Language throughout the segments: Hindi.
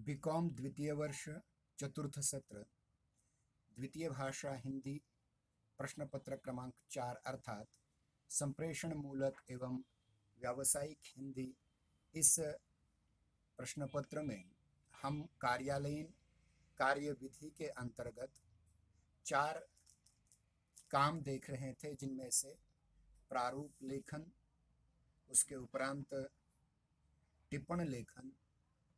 बीकॉम द्वितीय वर्ष चतुर्थ सत्र द्वितीय भाषा हिंदी प्रश्न पत्र क्रमांक 4 अर्थात संप्रेषण मूलक एवं व्यावसायिक हिंदी। इस प्रश्न पत्र में हम कार्यालयीन कार्य विधि के अंतर्गत 4 काम देख रहे थे, जिनमें से प्रारूप लेखन, उसके उपरांत टिप्पण लेखन,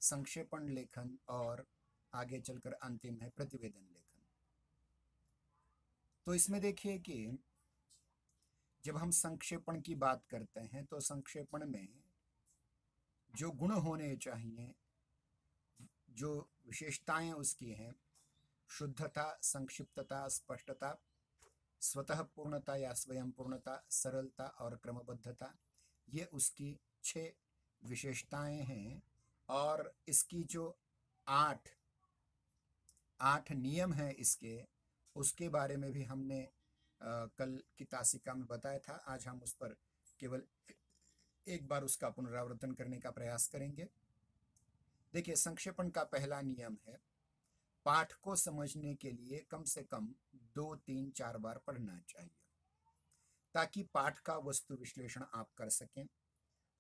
संक्षेपण लेखन और आगे चलकर अंतिम है प्रतिवेदन लेखन। तो इसमें देखिए कि जब हम संक्षेपण की बात करते हैं तो संक्षेपण में जो गुण होने चाहिए, जो विशेषताएं उसकी हैं, शुद्धता, संक्षिप्तता, स्पष्टता, स्वतः पूर्णता या स्वयं पूर्णता, सरलता और क्रमबद्धता, ये उसकी 6 विशेषताएं हैं। और इसकी जो 8 नियम हैं इसके, उसके बारे में भी हमने कल की तासिका में बताया था। आज हम उस पर केवल एक बार उसका पुनरावर्तन करने का प्रयास करेंगे। देखिए, संक्षेपण का पहला नियम है, पाठ को समझने के लिए कम से कम 2, 3, 4 बार पढ़ना चाहिए ताकि पाठ का वस्तु विश्लेषण आप कर सकें।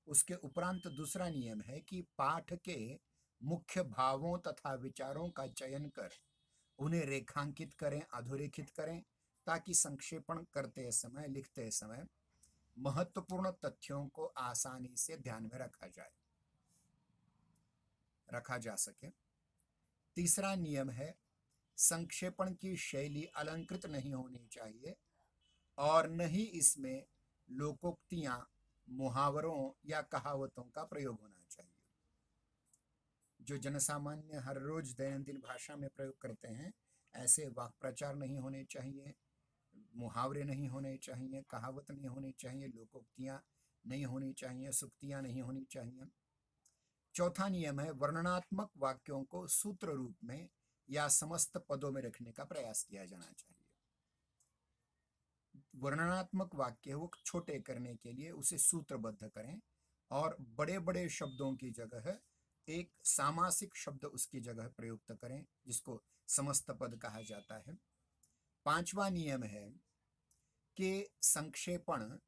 उसके उपरांत दूसरा नियम है कि पाठ के मुख्य भावों तथा विचारों का चयन कर उन्हें रेखांकित करें, अधोरेखित करें, ताकि संक्षेपण करते समय, लिखते समय महत्वपूर्ण तथ्यों को आसानी से ध्यान में रखा जा सके। तीसरा नियम है, संक्षेपण की शैली अलंकृत नहीं होनी चाहिए और न ही इसमें लोकोक्तियां, मुहावरों या कहावतों का प्रयोग होना चाहिए। जो जनसामान्य हर रोज दैनंदिन भाषा में प्रयोग करते हैं, ऐसे वाक् प्रचार नहीं होने चाहिए, मुहावरे नहीं होने चाहिए, कहावत नहीं होनी चाहिए, लोकोक्तियां नहीं होनी चाहिए, सुक्तियां नहीं होनी चाहिए। चौथा नियम है, वर्णनात्मक वाक्यों को सूत्र रूप में या समस्त पदों में रखने का प्रयास किया जाना चाहिए। वर्णनात्मक वाक्य वो छोटे करने के लिए उसे सूत्रबद्ध करें और बड़े बड़े शब्दों की जगह एक सामासिक शब्द उसकी जगह प्रयुक्त करें, जिसको समस्त पद कहा जाता है। पांचवा नियम है कि संक्षेपण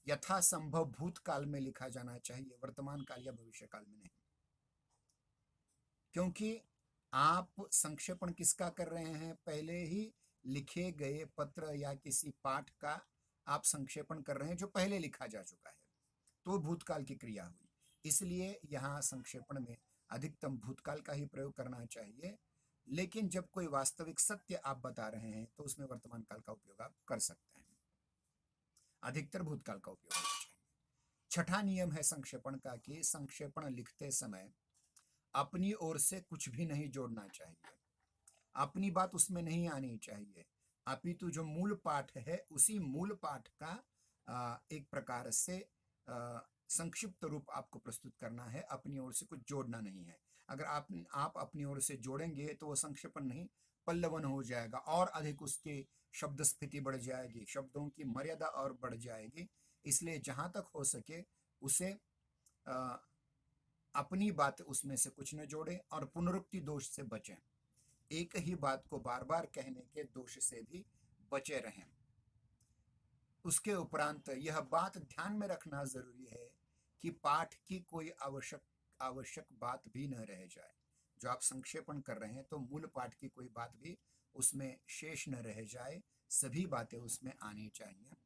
यथासंभव भूतकाल में लिखा जाना चाहिए, वर्तमान काल या भविष्य काल में नहीं। क्योंकि आप संक्षेपण किसका कर रहे हैं, पहले ही लिखे गए पत्र या किसी पाठ का आप संक्षेपण कर रहे हैं जो पहले लिखा जा चुका है, तो भूतकाल की क्रिया हुई। इसलिए यहाँ संक्षेपण में अधिकतम भूतकाल का ही प्रयोग करना चाहिए, लेकिन जब कोई वास्तविक सत्य आप बता रहे हैं तो उसमें वर्तमान काल का उपयोग आप कर सकते हैं। अधिकतर भूतकाल का उपयोग होना चाहिए। छठा नियम है संक्षेपण का कि संक्षेपण लिखते समय अपनी ओर से कुछ भी नहीं जोड़ना चाहिए, अपनी बात उसमें नहीं आनी चाहिए, अपितु जो मूल पाठ है उसी मूल पाठ का एक प्रकार से संक्षिप्त रूप आपको प्रस्तुत करना है, अपनी ओर से कुछ जोड़ना नहीं है। अगर आप अपनी ओर से जोड़ेंगे तो वो संक्षेपण नहीं, पल्लवन हो जाएगा और अधिक उसकी शब्द स्फीति बढ़ जाएगी, शब्दों की मर्यादा और बढ़ जाएगी। इसलिए जहां तक हो सके उसे अपनी बात उसमें से कुछ न जोड़ें और पुनरुक्ति दोष से बचें। एक ही बात को बार बार कहने के दोष से भी बचे रहें। उसके उपरांत यह बात ध्यान में रखना जरूरी है कि पाठ की कोई आवश्यक बात भी न रह जाए। जो आप संक्षेपण कर रहे हैं तो मूल पाठ की कोई बात भी उसमें शेष न रह जाए, सभी बातें उसमें आनी चाहिए।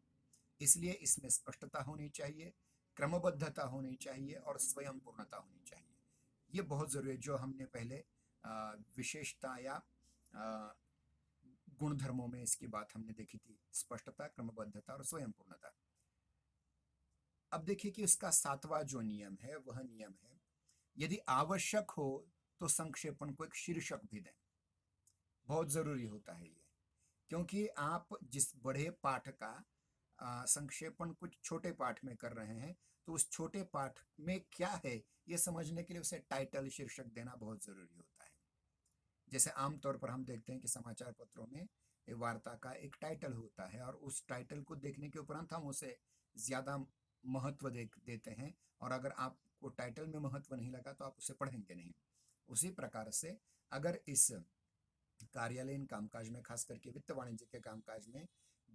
इसलिए इसमें स्पष्टता होनी चाहिए, क्रमबद्धता होनी चाहिए और स्वयं पूर्णता होनी चाहिए। ये बहुत जरूरी है। जो हमने पहले विशेषता या गुणधर्मों में इसकी बात हमने देखी थी, स्पष्टता, क्रमबद्धता और स्वयं पूर्णता। अब देखिए कि उसका 7वां जो नियम है वह नियम है, यदि आवश्यक हो तो संक्षेपण को एक शीर्षक भी दें। बहुत जरूरी होता है ये, क्योंकि आप जिस बड़े पाठ का संक्षेपण कुछ छोटे पाठ में कर रहे हैं, तो उस छोटे पाठ में क्या है ये समझने के लिए उसे टाइटल, शीर्षक देना बहुत जरूरी होता है। जैसे आमतौर पर हम देखते हैं कि समाचार पत्रों में वार्ता का एक टाइटल होता है और उस टाइटल को देखने के उपरांत हम उसे ज्यादा महत्व देते हैं, और अगर आपको टाइटल में महत्व नहीं लगा तो आप उसे पढ़ेंगे नहीं। उसी प्रकार से अगर इस कार्यालयीन कामकाज में, खास करके वित्त वाणिज्य के कामकाज में,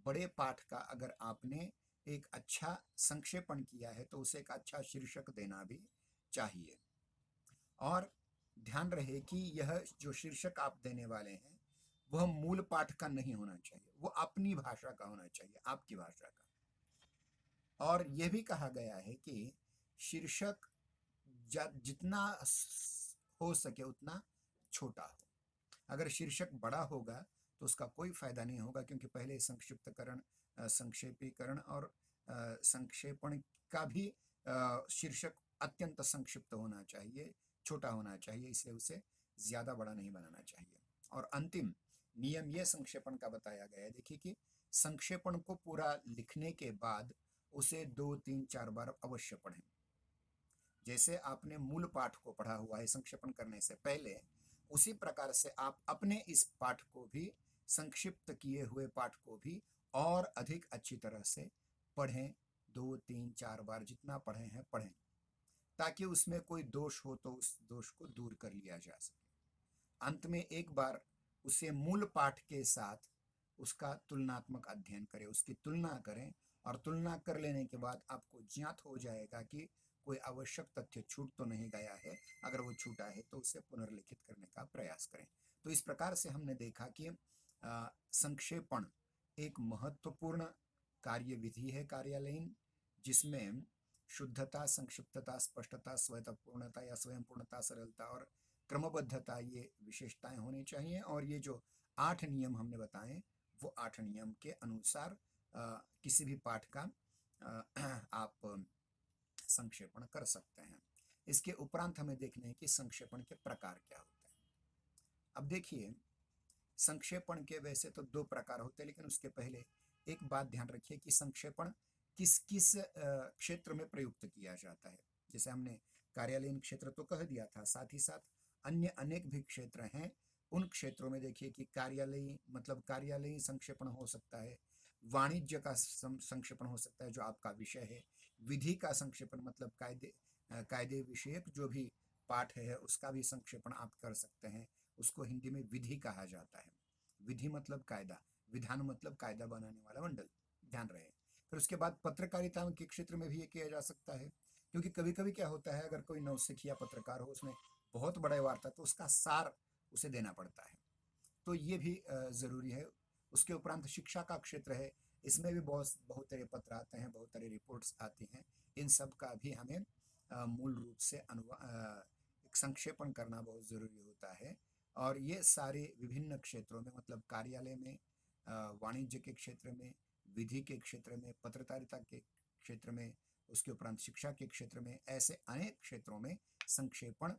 बड़े पाठ का अगर आपने एक अच्छा संक्षेपण किया है तो उसे एक अच्छा शीर्षक देना भी चाहिए। और ध्यान रहे कि यह जो शीर्षक आप देने वाले हैं वह मूल पाठ का नहीं होना चाहिए, वो अपनी भाषा का होना चाहिए, आपकी भाषा का। और यह भी कहा गया है कि शीर्षक जितना हो सके उतना छोटा हो। अगर शीर्षक बड़ा होगा तो उसका कोई फायदा नहीं होगा, क्योंकि पहले संक्षिप्तकरण, संक्षेपीकरण और संक्षेपण का भी शीर्षक अत्यंत संक्षिप्त होना चाहिए, छोटा होना चाहिए, इसलिए उसे ज्यादा बड़ा नहीं बनाना चाहिए। और अंतिम नियम यह संक्षेपण का बताया गया है, देखिए कि संक्षेपण को पूरा लिखने के बाद उसे 2, 3, 4 बार अवश्य पढ़ें। जैसे आपने मूल पाठ को पढ़ा हुआ है संक्षेपण करने से पहले, उसी प्रकार से आप अपने इस पाठ को भी, संक्षिप्त किए हुए पाठ को भी और अधिक अच्छी तरह से पढ़ें। 2, 3, 4 बार जितना पढ़े हैं पढ़ें, ताकि उसमें कोई दोष हो तो उस दोष को दूर कर लिया जा सके। अंत में एक बार उसे मूल पाठ के साथ उसका तुलनात्मक अध्ययन करें, उसकी तुलना करें, और तुलना कर लेने के बाद आपको ज्ञात हो जाएगा कि कोई आवश्यक तथ्य छूट तो नहीं गया है। अगर वो छूटा है तो उसे पुनर्लिखित करने का प्रयास करें। तो इस प्रकार से हमने देखा कि संक्षेपण एक महत्वपूर्ण कार्य विधि है कार्यालयीन, जिसमें शुद्धता, संक्षिप्तता, स्पष्टता, स्वयंपूर्णता या स्वयंपूर्णता, सरलता और क्रमबद्धता ये विशेषताएं होनी चाहिए। और ये जो 8 नियम हमने बताए वो 8 नियम के अनुसार किसी भी पाठ का आप संक्षेपण कर सकते हैं। इसके उपरांत हमें देखना है कि संक्षेपण के प्रकार क्या होते हैं। अब देखिए, संक्षेपण के वैसे तो 2 प्रकार होते हैं, लेकिन उसके पहले एक बात ध्यान रखिए कि संक्षेपण किस किस क्षेत्र में प्रयुक्त किया जाता है। जैसे हमने कार्यालयीन क्षेत्र तो कह दिया था, साथ ही साथ अन्य अनेक भी क्षेत्र हैं। उन क्षेत्रों में देखिए कि कार्यालयी मतलब कार्यालयी संक्षेपण हो सकता है, वाणिज्य का संक्षेपण हो सकता है जो आपका विषय है, विधि का संक्षेपण मतलब कायदे विषयक जो भी पाठ है उसका भी संक्षेपण आप कर सकते हैं। उसको हिंदी में विधि कहा जाता है। विधि मतलब कायदा, विधान मतलब कायदा बनाने वाला मंडल, ध्यान रहे। फिर उसके बाद पत्रकारिता के क्षेत्र में भी ये किया जा सकता है, क्योंकि कभी कभी क्या होता है, अगर कोई नौसिखिया पत्रकार हो, उसमें बहुत बड़ा वार्ता, तो उसका सार उसे देना पड़ता है, तो ये भी जरूरी है। उसके उपरांत शिक्षा का क्षेत्र है, इसमें भी बहुत बहुत तरह पत्र आते हैं, बहुत तरह रिपोर्ट्स आती हैं। इन सब का भी हमें मूल रूप से एक संक्षेपण करना बहुत जरूरी होता है। और ये सारे विभिन्न क्षेत्रों में, मतलब कार्यालय में, वाणिज्य के क्षेत्र में, विधि के क्षेत्र में, पत्रकारिता के क्षेत्र में, उसके उपरांत शिक्षा के क्षेत्र में, ऐसे अनेक क्षेत्रों में संक्षेपण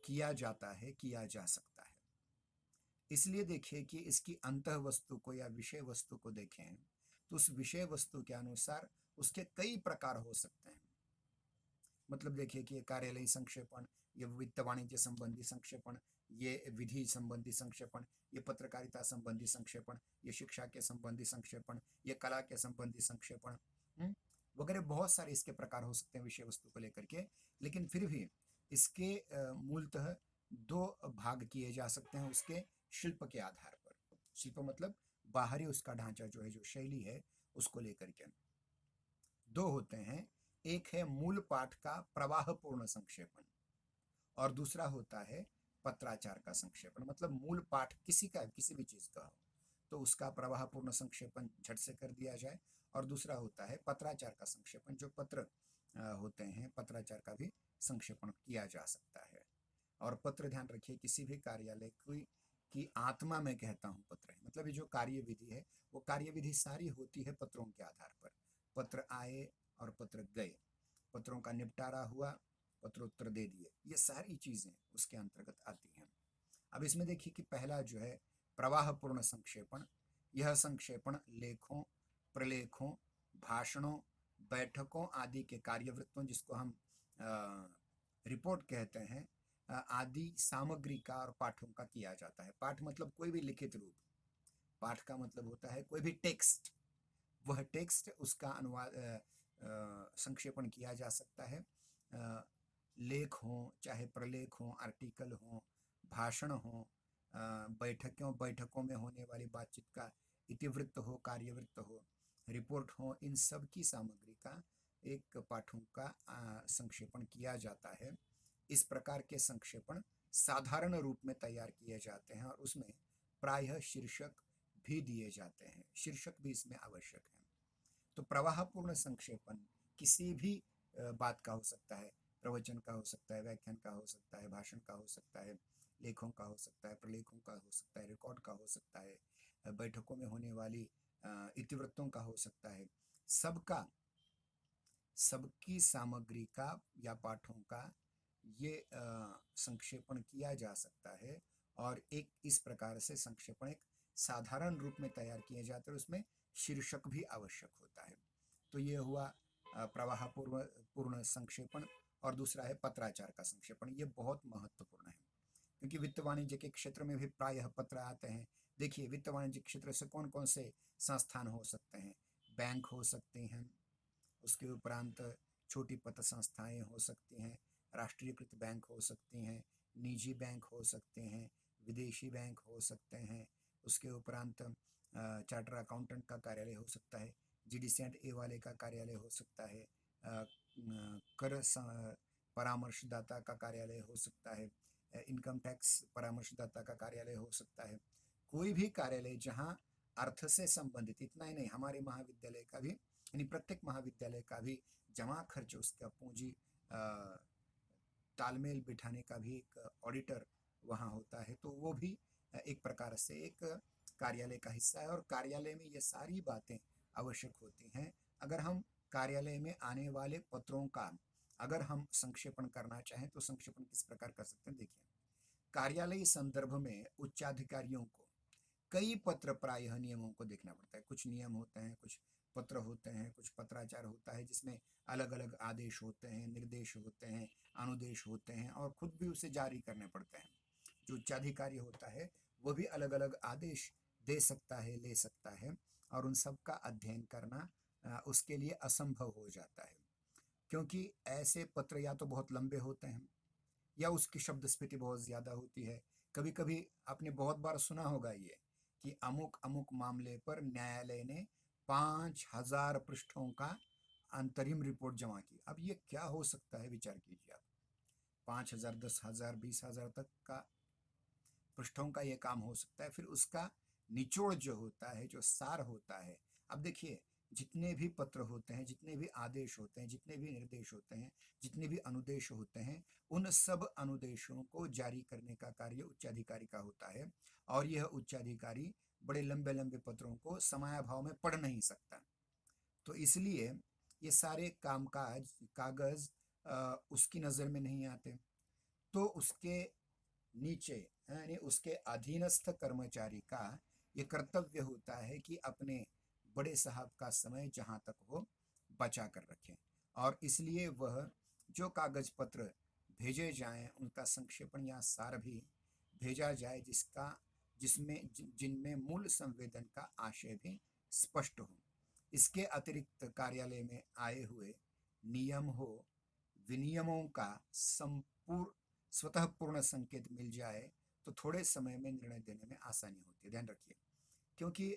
किया जाता है, किया जा सकता है। इसलिए देखिए कि इसकी अंतः वस्तु को या विषय वस्तु को देखें तो उस विषय वस्तु के अनुसार उसके कई प्रकार हो सकते हैं। मतलब देखिए कि ये कार्यालयी संक्षेपण, ये वित्त वाणिज्य संबंधी संक्षेपण, ये विधि संबंधी संक्षेपण, ये पत्रकारिता संबंधी संक्षेपण, ये शिक्षा के संबंधी संक्षेपण, ये कला के संबंधी संक्षेपण, वगैरह बहुत सारे इसके प्रकार हो सकते हैं विषय वस्तु को लेकर के। लेकिन फिर भी इसके मूलतः 2 भाग किए जा सकते हैं उसके शिल्प के आधार पर। शिल्प मतलब बाहरी उसका ढांचा जो है, जो शैली है, उसको लेकर के 2 होते हैं। एक है मूल पाठ का प्रवाहपूर्ण संक्षेपण, और दूसरा होता है पत्राचार का संक्षेपण। मतलब मूल पाठ किसी का, किसी भी चीज का हो तो उसका प्रवाहपूर्ण संक्षेपण झट से कर दिया जाए, और दूसरा होता है पत्राचार का संक्षेपण, जो पत्र होते हैं, पत्राचार का भी संक्षेपण किया जा सकता है। और पत्र, ध्यान रखिए, किसी भी कार्यालय की आत्मा में कहता हूँ पत्र है, मतलब ये जो कार्य विधि है वो कार्य विधि सारी होती है पत्रों के आधार पर। पत्र आए और पत्र गए, पत्रों का निपटारा हुआ, पत्रोत्तर दे दिए, ये सारी चीजें उसके अंतर्गत आती हैं। अब इसमें देखिए कि पहला जो है प्रवाहपूर्ण संक्षेपण, यह संक्षेपण लेखों, प्रलेखों, भाषणों, बैठकों आदि के कार्यवृत्तों, जिसको हम रिपोर्ट कहते हैं, आदि सामग्री का और पाठों का किया जाता है। पाठ मतलब कोई भी लिखित रूप, पाठ का मतलब होता है कोई भी टेक्स्ट, वह टेक्स्ट उसका अनुवाद संक्षेपण किया जा सकता है। लेख हों, चाहे प्रलेख हों, आर्टिकल हों, भाषण हों, बैठकों में होने वाली बातचीत का इतिवृत्त हो, कार्यवृत्त हो, रिपोर्ट हो, इन सब की सामग्री का एक पाठों का संक्षेपण किया जाता है। इस प्रकार के संक्षेपण साधारण रूप में तैयार किए जाते हैं और उसमें प्रायः शीर्षक भी दिए जाते हैं। शीर्षक भी इसमें आवश्यक है। तो प्रवाहपूर्ण संक्षेपण किसी भी बात का हो सकता है, प्रवचन का हो सकता है, व्याख्यान का हो सकता है, भाषण का हो सकता है, लेखों का हो सकता है, प्रलेखों का हो सकता है, रिकॉर्ड का हो सकता है, बैठकों में होने वाली इतिवृत्तों का हो सकता है। सबका सबकी सामग्री का या पाठों का ये संक्षेपण किया जा सकता है और एक इस प्रकार से संक्षेपण एक साधारण रूप में तैयार किए जाते हैं, उसमें शीर्षक भी आवश्यक होता है। तो ये हुआ प्रवाहपूर्ण पूर्ण संक्षेपण। और दूसरा है पत्राचार का संक्षेपण। ये बहुत महत्वपूर्ण है क्योंकि वित्त वाणिज्य के क्षेत्र में भी प्रायः पत्र आते हैं। देखिए, वित्त वाणिज्य क्षेत्र से कौन कौन से संस्थान हो सकते हैं? बैंक हो सकते हैं, उसके उपरांत छोटी पत्र संस्थाएं हो सकती हैं, राष्ट्रीयकृत बैंक हो सकती हैं, निजी बैंक हो सकते हैं, विदेशी बैंक हो सकते हैं, उसके उपरांत चार्टर अकाउंटेंट का कार्यालय हो सकता है, GD&A वाले का कार्यालय हो सकता है, कर परामर्शदाता का कार्यालय हो सकता है, इनकम टैक्स परामर्शदाता का कार्यालय हो सकता है। कोई भी कार्यालय जहाँ अर्थ से संबंधित, इतना ही नहीं, हमारे महाविद्यालय का भी, यानी प्रत्येक महाविद्यालय का भी जमा खर्च, उसका पूंजी तालमेल बिठाने का भी एक ऑडिटर वहाँ होता है। तो वो भी एक प्रकार से एक कार्यालय का हिस्सा है और कार्यालय में ये सारी बातें आवश्यक होती हैं। अगर हम कार्यालय में आने वाले पत्रों का अगर हम संक्षेपण करना चाहें तो संक्षेपण किस प्रकार कर सकते हैं? देखिए, कार्यालयी संदर्भ में उच्चाधिकारियों को कई पत्र प्रायः नियमों को देखना पड़ता है। कुछ नियम होते हैं, कुछ पत्र होते हैं, कुछ पत्राचार होता है जिसमें अलग अलग आदेश होते हैं, निर्देश होते हैं, अनुदेश होते हैं और खुद भी उसे जारी करने पड़ते हैं। जो उच्चाधिकारी होता है वो भी अलग अलग आदेश दे सकता है, ले सकता है और उन सब का अध्ययन करना उसके लिए असंभव हो जाता है क्योंकि ऐसे पत्र या तो बहुत लंबे होते हैं या उसकी शब्द स्फीति बहुत ज़्यादा होती है। कभी कभी आपने बहुत बार सुना होगा ये कि अमुक अमुक मामले पर न्यायालय ने 5,000 पृष्ठों का अंतरिम रिपोर्ट जमा की। अब ये क्या हो सकता है, विचार कीजिए आप। 5,000, 10,000, 20,000 तक का पृष्ठों का ये काम हो सकता है। फिर उसका निचोड़ जो होता है, जो सार होता है, अब देखिए, जितने भी पत्र होते हैं, जितने भी आदेश होते हैं, जितने भी निर्देश होते हैं, जितने भी अनुदेश होते हैं, उन सब अनुदेशों को जारी करने का कार्य उच्चाधिकारी का होता है और यह उच्चाधिकारी बड़े लंबे लंबे पत्रों को समयाभाव में पढ़ नहीं सकता। तो इसलिए ये सारे कामकाज कागज उसकी नज़र में नहीं आते। तो उसके नीचे, यानी उसके अधीनस्थ कर्मचारी का ये कर्तव्य होता है कि अपने बड़े साहब का समय जहाँ तक हो बचा कर रखें और इसलिए वह जो कागज पत्र भेजे जाएं उनका संक्षेपण या सार भी भेजा जाए जिनमें मूल संवेदन का आशय भी स्पष्ट हो। इसके अतिरिक्त कार्यालय में आए हुए नियम हो, विनियमों का संपूर्ण स्वतः पूर्ण संकेत मिल जाए तो थोड़े समय में निर्णय देने में आसानी होती है। ध्यान रखिए, क्योंकि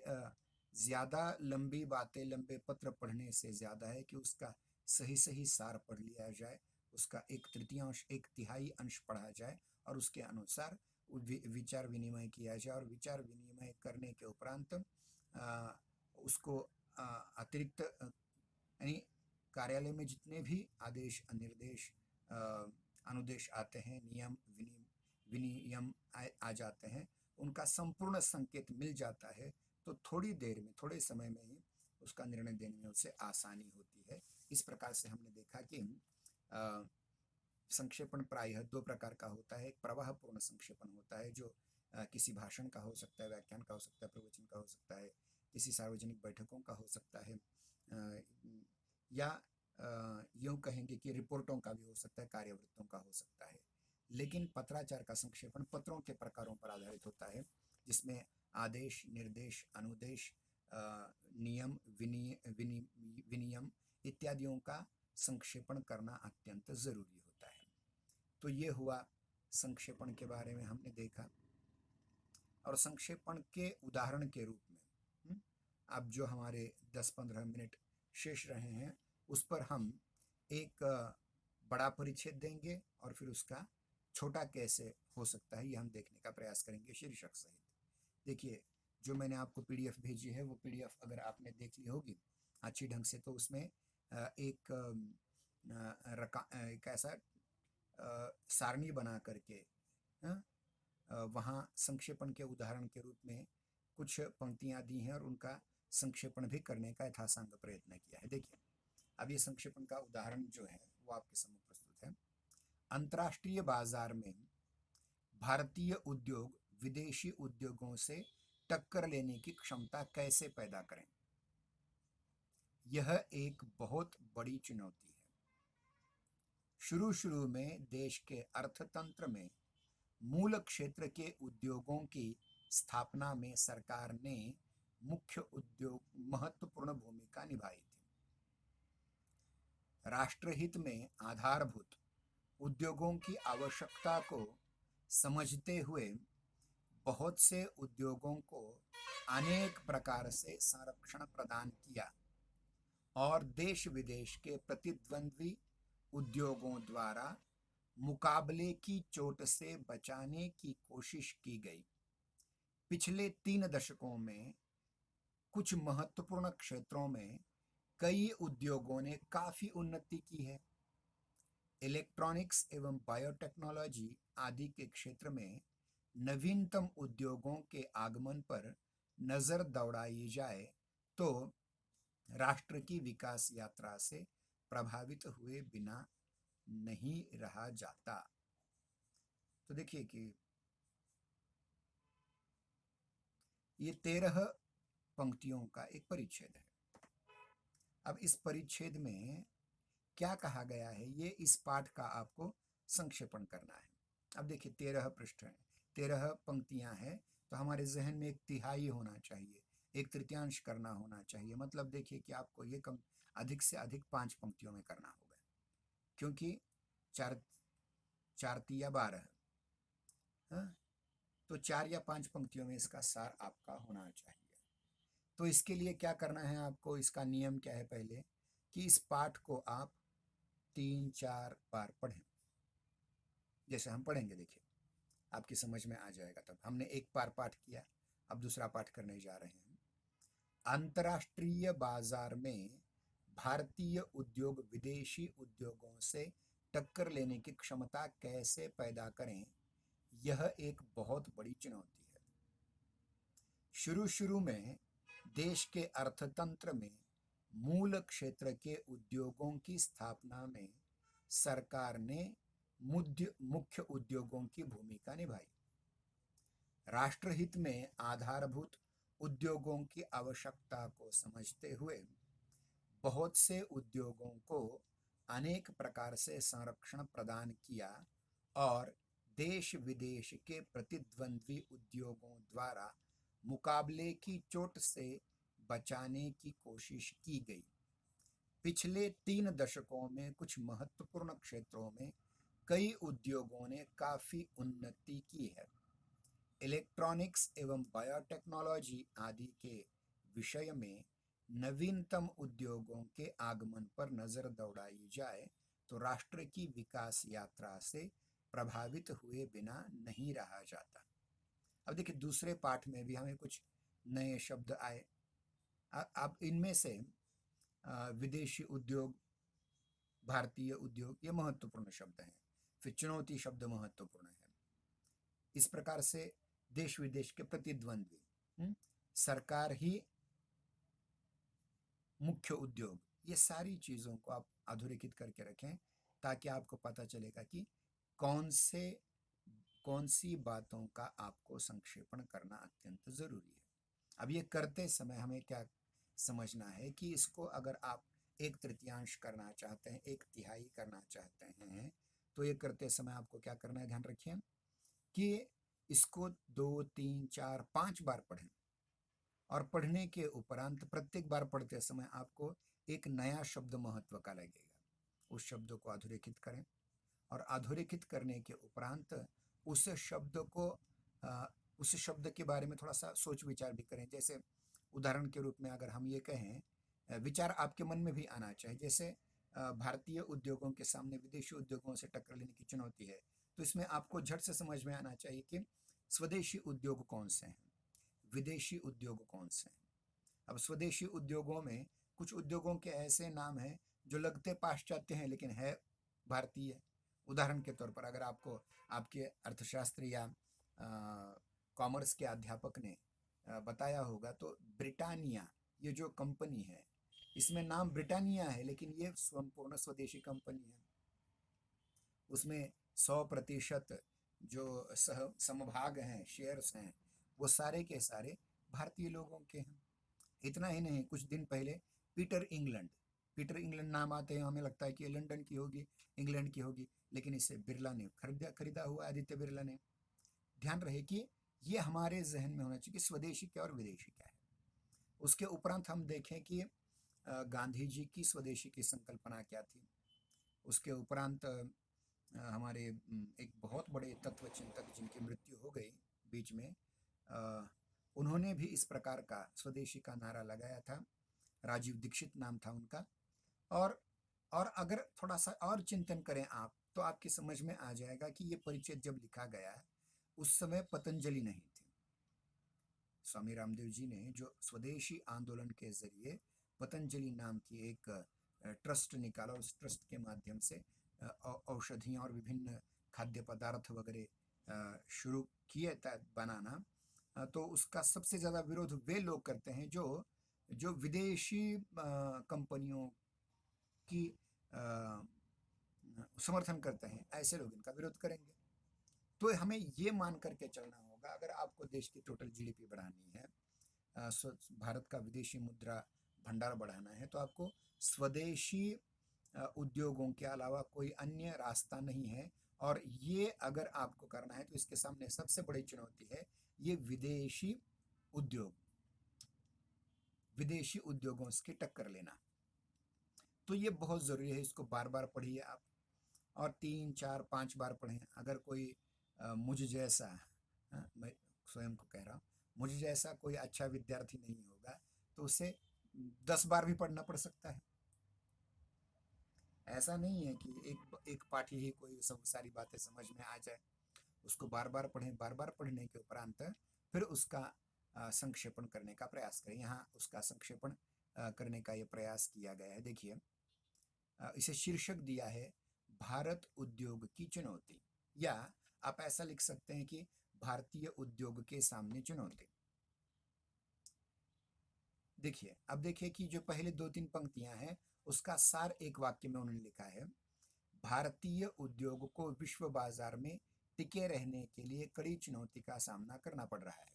ज़्यादा लंबी बातें, लंबे पत्र पढ़ने से ज़्यादा है कि उसका सही सही सार पढ़ लिया जाए, उसका एक तृतीयांश, एक तिहाई अंश पढ़ा जाए और उसके अनुसार विचार विनिमय किया जाए और विचार विनिमय करने के उपरांत उसको अतिरिक्त यानी कार्यालय में जितने भी आदेश, निर्देश, अनुदेश आते हैं, नियम विनियम आ जाते हैं, उनका संपूर्ण संकेत मिल जाता है तो थोड़ी देर में, थोड़े समय में ही उसका निर्णय देने में उसे आसानी होती है। इस प्रकार से हमने देखा कि संक्षेपण प्रायः दो प्रकार का होता है। एक प्रवाहपूर्ण संक्षेपण होता है जो किसी भाषण का हो सकता है, व्याख्यान का हो सकता है, प्रवचन का हो सकता है, किसी सार्वजनिक बैठकों का हो सकता है, या यूँ कहेंगे कि रिपोर्टों का भी हो सकता है, कार्यवृत्तों का हो सकता है। लेकिन पत्राचार का संक्षेपण पत्रों के प्रकारों पर आधारित होता है जिसमें आदेश, निर्देश, अनुदेश, नियम, विनियम इत्यादियों का संक्षेपण करना अत्यंत ज़रूरी होता है। तो ये हुआ संक्षेपण के बारे में हमने देखा। और संक्षेपण के उदाहरण के रूप में अब जो हमारे 10-15 मिनट शेष रहे हैं उस पर हम एक बड़ा परिच्छेद देंगे और फिर उसका छोटा कैसे हो सकता है ये हम देखने का प्रयास करेंगे शीर्षक सहित। देखिए, जो मैंने आपको पीडीएफ भेजी है वो पीडीएफ अगर आपने देख ली होगी अच्छी ढंग से तो उसमें एक ऐसा सारणी बना करके वहाँ संक्षेपण के उदाहरण के रूप में कुछ पंक्तियाँ दी हैं और उनका संक्षेपण भी करने का यथासंभव प्रयत्न किया है। देखिए, अब ये संक्षेपण का उदाहरण जो है वो आपके सम्मुख प्रस्तुत है। अंतर्राष्ट्रीय बाजार में भारतीय उद्योग विदेशी उद्योगों से टक्कर लेने की क्षमता कैसे पैदा करें? यह एक बहुत बड़ी चुनौती है। शुरू में देश के अर्थतंत्र में मूल क्षेत्र के उद्योगों की स्थापना में सरकार ने महत्वपूर्ण भूमिका निभाई थी। राष्ट्रहित में आधारभूत उद्योगों की आवश्यकता को समझते हुए बहुत से उद्योगों को अनेक प्रकार से संरक्षण प्रदान किया और देश विदेश के प्रतिद्वंद्वी उद्योगों द्वारा मुकाबले की चोट से बचाने की कोशिश की गई। पिछले 3 दशकों में कुछ महत्वपूर्ण क्षेत्रों में कई उद्योगों ने काफी उन्नति की है। इलेक्ट्रॉनिक्स एवं बायोटेक्नोलॉजी आदि के क्षेत्र में नवीनतम उद्योगों के आगमन पर नजर दौड़ाई जाए तो राष्ट्र की विकास यात्रा से प्रभावित हुए बिना नहीं रहा जाता। तो देखिए कि ये 13 पंक्तियों का एक परिच्छेद है। अब इस परिच्छेद में क्या कहा गया है ये इस पाठ का आपको संक्षेपण करना है। अब देखिए 13 पृष्ठ हैं, 13 पंक्तियां हैं, तो हमारे जहन में एक तिहाई होना चाहिए, एक तृतीयांश करना होना चाहिए। मतलब देखिए कि आपको ये कम अधिक से अधिक 5 पंक्तियों में करना होगा, क्योंकि 4 तिया 12, हाँ? तो 4 या 5 पंक्तियों में इसका सार आपका होना चाहिए। तो इसके लिए क्या करना है आपको, इसका नियम क्या है पहले कि इस पाठ को आप 3-4 बार पढ़ें। जैसे हम पढ़ेंगे देखिए आपकी समझ में आ जाएगा। तब हमने एक बार पाठ किया, अब दूसरा पाठ करने जा रहे हैं। अंतर्राष्ट्रीय बाजार में भारतीय उद्योग विदेशी उद्योगों से टक्कर लेने की क्षमता कैसे पैदा करें, यह एक बहुत बड़ी चुनौती है। शुरू में देश के अर्थतंत्र में मूल क्षेत्र के उद्योगों की स्थापना में सरकार ने मुख्य उद्योगों की भूमिका निभाई। राष्ट्रहित में आधारभूत उद्योगों की आवश्यकता को समझते हुए बहुत से उद्योगों को अनेक प्रकार से संरक्षण प्रदान किया और देश विदेश के प्रतिद्वंद्वी उद्योगों द्वारा मुकाबले की चोट से बचाने की कोशिश की गई। पिछले 3 दशकों में कुछ महत्वपूर्ण क्षेत्रों में कई उद्योगों ने काफी उन्नति की है। इलेक्ट्रॉनिक्स एवं बायोटेक्नोलॉजी आदि के विषय में नवीनतम उद्योगों के आगमन पर नजर दौड़ाई जाए तो राष्ट्र की विकास यात्रा से प्रभावित हुए बिना नहीं रहा जाता। अब देखिए दूसरे पाठ में भी हमें कुछ नए शब्द आए। अब इनमें से विदेशी उद्योग, भारतीय उद्योग, ये महत्वपूर्ण शब्द हैं। फिर चुनौती शब्द महत्वपूर्ण है। इस प्रकार से देश विदेश के प्रतिद्वंद्वी, सरकार ही मुख्य उद्योग, ये सारी चीजों को आप अधोरेखित करके रखें ताकि आपको पता चलेगा कि कौन सी बातों का आपको संक्षेपण करना अत्यंत जरूरी है। अब ये करते समय हमें क्या समझना है कि इसको अगर आप 1/3 करना चाहते हैं, 1/3 करना चाहते हैं, तो ये करते समय आपको क्या करना है, ध्यान रखिए कि इसको 2, 3, 4, 5 बार पढ़ें और पढ़ने के उपरांत प्रत्येक बार पढ़ते समय आपको एक नया शब्द महत्व का लगेगा, उस शब्द को अधोरेखित करें और अधोरेखित करने के उपरांत उस शब्द को उस शब्द के बारे में थोड़ा सा सोच विचार भी करें। जैसे उदाहरण के रूप में अगर हम ये कहें, विचार आपके मन में भी आना चाहिए। जैसे भारतीय उद्योगों के सामने विदेशी उद्योगों से टक्कर लेने की चुनौती है, तो इसमें आपको झट से समझ में आना चाहिए कि स्वदेशी उद्योग कौन से हैं, विदेशी उद्योग कौन से हैं। अब स्वदेशी उद्योगों में कुछ उद्योगों के ऐसे नाम हैं जो लगते पाश्चात्य हैं लेकिन है भारतीय। उदाहरण के तौर पर अगर आपको आपके अर्थशास्त्र या कॉमर्स के अध्यापक ने बताया होगा तो ब्रिटानिया, ये जो कंपनी है, इसमें नाम ब्रिटानिया है लेकिन ये संपूर्ण स्वदेशी कंपनी है। उसमें 100% जो सह समभाग हैं, शेयर्स हैं, वो सारे के सारे भारतीय लोगों के हैं। इतना ही नहीं, कुछ दिन पहले पीटर इंग्लैंड नाम आते हैं, हमें लगता है कि ये लंदन की होगी, इंग्लैंड की होगी, लेकिन इसे बिरला ने खरीदा हुआ, आदित्य बिरला ने। ध्यान रहे कि ये हमारे जहन में होना चाहिए कि स्वदेशी क्या और विदेशी क्या है। उसके उपरांत हम देखें कि गांधी जी की स्वदेशी की संकल्पना क्या थी। उसके उपरांत हमारे एक बहुत बड़े तत्व चिंतक जिनकी मृत्यु हो गई बीच में, उन्होंने भी इस प्रकार का स्वदेशी का नारा लगाया था। राजीव दीक्षित नाम था उनका। और अगर थोड़ा सा और चिंतन करें आप, तो आपकी समझ में आ जाएगा कि ये परिचय जब लिखा गया उस समय पतंजलि नहीं थी। स्वामी रामदेव जी ने जो स्वदेशी आंदोलन के जरिए पतंजलि नाम की एक ट्रस्ट निकाला, उस ट्रस्ट के माध्यम से औषधियाँ और विभिन्न खाद्य पदार्थ वगैरह शुरू किए बनाना, तो उसका सबसे ज़्यादा विरोध वे लोग करते हैं जो विदेशी कंपनियों की समर्थन करते हैं। ऐसे लोग इनका विरोध करेंगे। तो हमें ये मान करके चलना होगा, अगर आपको देश की टोटल जीडीपी बढ़ानी है, भारत का विदेशी मुद्रा भंडार बढ़ाना है, तो आपको स्वदेशी उद्योगों के अलावा कोई अन्य रास्ता नहीं है। और ये अगर आपको करना है तो इसके सामने सबसे बड़ी चुनौती है ये विदेशी उद्योगों की टक्कर लेना। तो ये बहुत ज़रूरी है, इसको बार बार पढ़िए आप, और 3 4 5 बार पढ़ें। अगर कोई मुझ जैसा, मैं स्वयं को कह रहा हूँ, मुझ जैसा कोई अच्छा विद्यार्थी नहीं होगा तो उसे 10 बार भी पढ़ना पड़ सकता है। ऐसा नहीं है कि एक पाठ ही कोई सब सारी बातें समझ में आ जाए। उसको बार बार पढ़ें, बार बार पढ़ने के उपरांत फिर उसका संक्षेपण करने का प्रयास करें। यहाँ उसका संक्षेपण करने का ये प्रयास किया गया है। देखिए, इसे शीर्षक दिया है भारत उद्योग की चुनौती, या आप ऐसा लिख सकते हैं कि भारतीय उद्योग के सामने चुनौती। देखिए, अब देखिए कि जो पहले 2 3 पंक्तियां हैं उसका सार एक वाक्य में उन्होंने लिखा है, भारतीय उद्योग को विश्व बाजार में टिके रहने के लिए कड़ी चुनौती का सामना करना पड़ रहा है।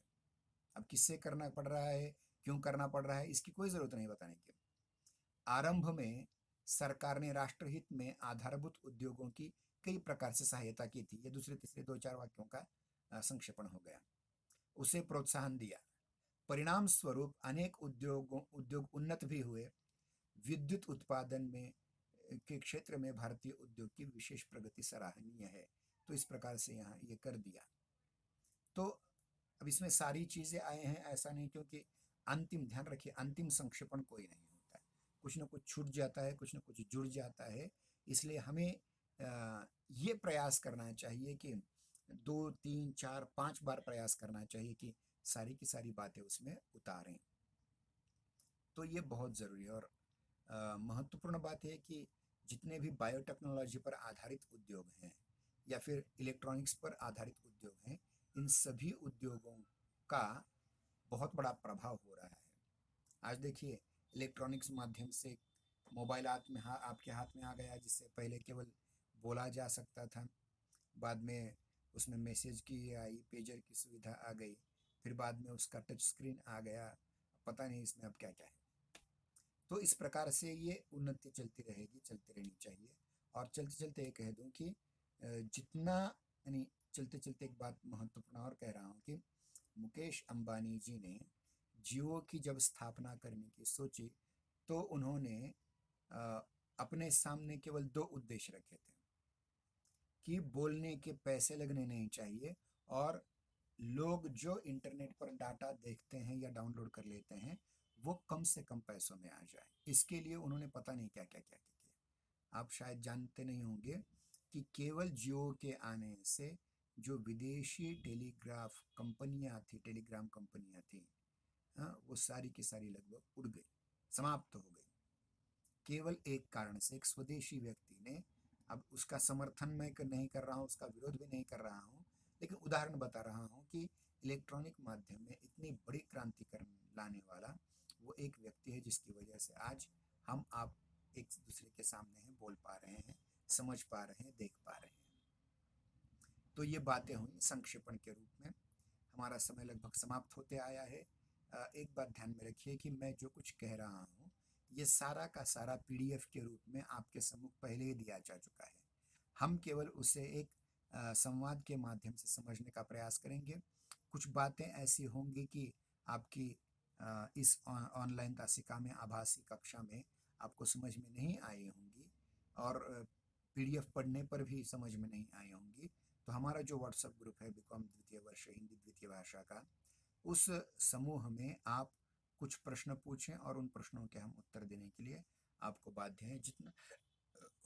अब किससे करना पड़ रहा है, क्यों करना पड़ रहा है, इसकी कोई जरूरत नहीं बताने की। आरंभ में सरकार ने राष्ट्रहित में आधारभूत उद्योगों की कई प्रकार से सहायता की थी। ये दूसरे तीसरे 2 4 वाक्यों का संक्षेपण हो गया। उसे प्रोत्साहन दिया, परिणाम स्वरूप अनेक उद्योग उन्नत भी हुए। विद्युत उत्पादन में के क्षेत्र में भारतीय उद्योग की विशेष प्रगति सराहनीय है। तो इस प्रकार से यहाँ ये कर दिया। तो अब इसमें सारी चीजें आए हैं, ऐसा नहीं, क्योंकि अंतिम, ध्यान रखिए, अंतिम संक्षेपण कोई नहीं होता है, कुछ ना कुछ छूट जाता है, कुछ ना कुछ जुड़ जाता है। इसलिए हमें ये प्रयास करना चाहिए कि 2 3 4 5 बार प्रयास करना चाहिए कि सारी की सारी बातें उसमें उतारें। तो ये बहुत ज़रूरी है। और महत्वपूर्ण बात है कि जितने भी बायोटेक्नोलॉजी पर आधारित उद्योग हैं या फिर इलेक्ट्रॉनिक्स पर आधारित उद्योग हैं, इन सभी उद्योगों का बहुत बड़ा प्रभाव हो रहा है। आज देखिए, इलेक्ट्रॉनिक्स माध्यम से मोबाइल आपके हाथ में आ गया, जिससे पहले केवल बोला जा सकता था। बाद में उसमें मैसेज की आई, पेजर की सुविधा आ गई, फिर बाद में उसका टच स्क्रीन आ गया। पता नहीं इसमें अब क्या क्या है। तो इस प्रकार से ये उन्नति चलती रहेगी, चलती रहनी चाहिए। और चलते चलते ये कह दूं कि जितना, यानी चलते चलते एक बात महत्वपूर्ण और कह रहा हूँ कि मुकेश अंबानी जी ने जियो की जब स्थापना करने की सोची तो उन्होंने अपने सामने केवल 2 उद्देश्य रखे थे। कि बोलने के पैसे लगने नहीं चाहिए, और लोग जो इंटरनेट पर डाटा देखते हैं या डाउनलोड कर लेते हैं वो कम से कम पैसों में आ जाए। इसके लिए उन्होंने पता नहीं क्या क्या क्या क्या किया। आप शायद जानते नहीं होंगे कि केवल जियो के आने से जो विदेशी टेलीग्राफ कंपनियां थी, टेलीग्राम कंपनियां थी, हाँ, वो सारी की सारी लगभग उड़ गई, समाप्त हो गई। केवल एक कारण से, एक स्वदेशी व्यक्ति ने, अब उसका समर्थन मैं नहीं कर रहा हूँ, उसका विरोध भी नहीं कर रहा हूँ, लेकिन उदाहरण बता रहा हूँ कि इलेक्ट्रॉनिक माध्यम में इतनी बड़ी क्रांति कर लाने वाला वो एक व्यक्ति है, जिसकी वजह से आज हम आप एक दूसरे के सामने हैं, बोल पा रहे हैं, समझ पा रहे हैं, देख पा रहे हैं। तो ये बातें हुई संक्षेपण के रूप में। हमारा समय लगभग समाप्त होते आया है। एक बात ध्यान में रखिए कि मैं जो कुछ कह रहा हूँ ये सारा का सारा पीडीएफ के रूप में आपके सम्मुख पहले ही दिया जा चुका है। हम केवल उसे एक संवाद के माध्यम से समझने का प्रयास करेंगे। कुछ बातें ऐसी होंगी कि आपकी इस ऑनलाइन तासिका में, आभासी कक्षा में आपको समझ में नहीं आई होंगी, और पीडीएफ पढ़ने पर भी समझ में नहीं आई होंगी। तो हमारा जो व्हाट्सएप ग्रुप है बीकॉम द्वितीय वर्ष हिंदी द्वितीय भाषा का, उस समूह में आप कुछ प्रश्न पूछें और उन प्रश्नों के हम उत्तर देने के लिए आपको बाध्य हैं। जितना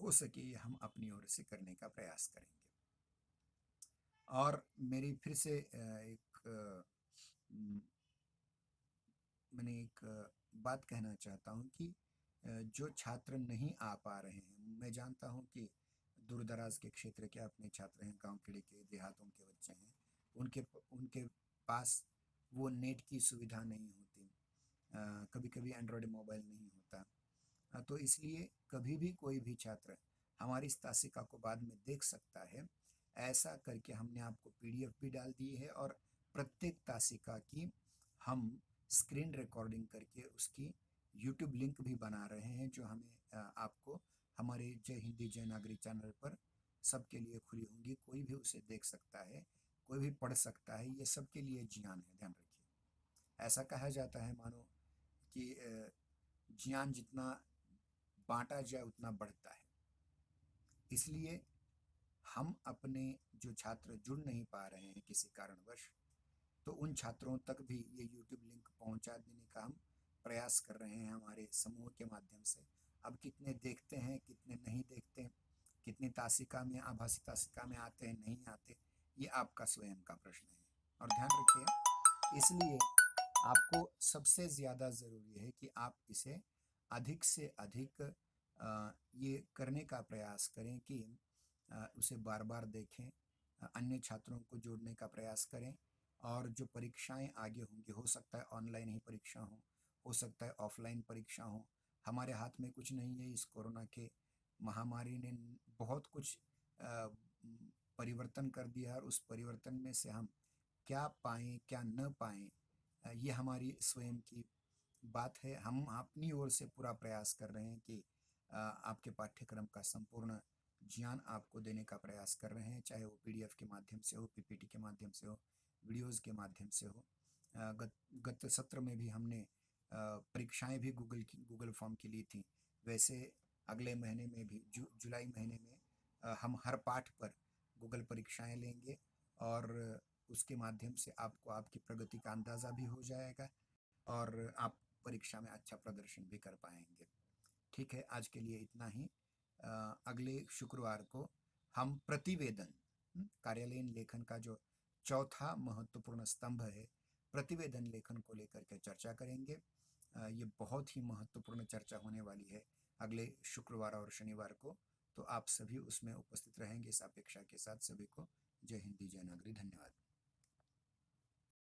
हो सके हम अपनी ओर से करने का प्रयास करेंगे। और मेरी फिर से मैंने एक बात कहना चाहता हूँ कि जो छात्र नहीं आ पा रहे हैं, मैं जानता हूँ कि दूर दराज के क्षेत्र के अपने छात्र हैं, गांव खेड़े के, देहातों के बच्चे हैं, उनके उनके पास वो नेट की सुविधा नहीं होती, कभी कभी एंड्रॉयड मोबाइल नहीं होता। तो इसलिए कभी भी कोई भी छात्र हमारी इस तासिका को बाद में देख सकता है। ऐसा करके हमने आपको पीडीएफ भी डाल दी है, और प्रत्येक तासिका की हम स्क्रीन रिकॉर्डिंग करके उसकी यूट्यूब लिंक भी बना रहे हैं, जो हमें आपको हमारे जय हिंदी जय नागरी चैनल पर सबके लिए खुली होंगी। कोई भी उसे देख सकता है, कोई भी पढ़ सकता है, ये सबके लिए ज्ञान है, ध्यान रखिए। ऐसा कहा जाता है मानो कि ज्ञान जितना बांटा जाए उतना बढ़ता है। इसलिए हम अपने जो छात्र जुड़ नहीं पा रहे हैं किसी कारणवश, तो उन छात्रों तक भी ये यूट्यूब लिंक पहुंचा देने का हम प्रयास कर रहे हैं हमारे समूह के माध्यम से। अब कितने देखते हैं, कितने नहीं देखते, कितनी तासिका में, आभासी तासिका में आते हैं, नहीं आते, ये आपका स्वयं का प्रश्न है। और ध्यान रखिए, इसलिए आपको सबसे ज़्यादा ज़रूरी है कि आप इसे अधिक से अधिक ये करने का प्रयास करें कि उसे बार बार देखें, अन्य छात्रों को जोड़ने का प्रयास करें। और जो परीक्षाएं आगे होंगी, हो सकता है ऑनलाइन ही परीक्षा हो सकता है ऑफलाइन परीक्षा हो, हमारे हाथ में कुछ नहीं है। इस कोरोना के महामारी ने बहुत कुछ परिवर्तन कर दिया, और उस परिवर्तन में से हम क्या पाएं क्या न पाएं, ये हमारी स्वयं की बात है। हम अपनी ओर से पूरा प्रयास कर रहे हैं कि आपके पाठ्यक्रम का संपूर्ण ज्ञान आपको देने का प्रयास कर रहे हैं, चाहे वो पीडीएफ के माध्यम से हो, पीपीटी के माध्यम से हो, वीडियोस के माध्यम से हो। गत सत्र में भी हमने परीक्षाएं भी गूगल फॉर्म की ली थी। वैसे अगले महीने में भी जुलाई महीने में हम हर पाठ पर गूगल परीक्षाएं लेंगे, और उसके माध्यम से आपको आपकी प्रगति का अंदाज़ा भी हो जाएगा, और आप परीक्षा में अच्छा प्रदर्शन भी कर पाएंगे। ठीक है, आज के लिए इतना ही। अगले शुक्रवार को हम प्रतिवेदन, कार्यालयीन लेखन का जो चौथा महत्वपूर्ण स्तंभ है, प्रतिवेदन लेखन को लेकर के चर्चा करेंगे। ये बहुत ही महत्वपूर्ण चर्चा होने वाली है अगले शुक्रवार और शनिवार को। तो आप सभी उसमें उपस्थित रहेंगे। इस अपेक्षा के साथ सभी को जय हिंदी जय नागरी। धन्यवाद।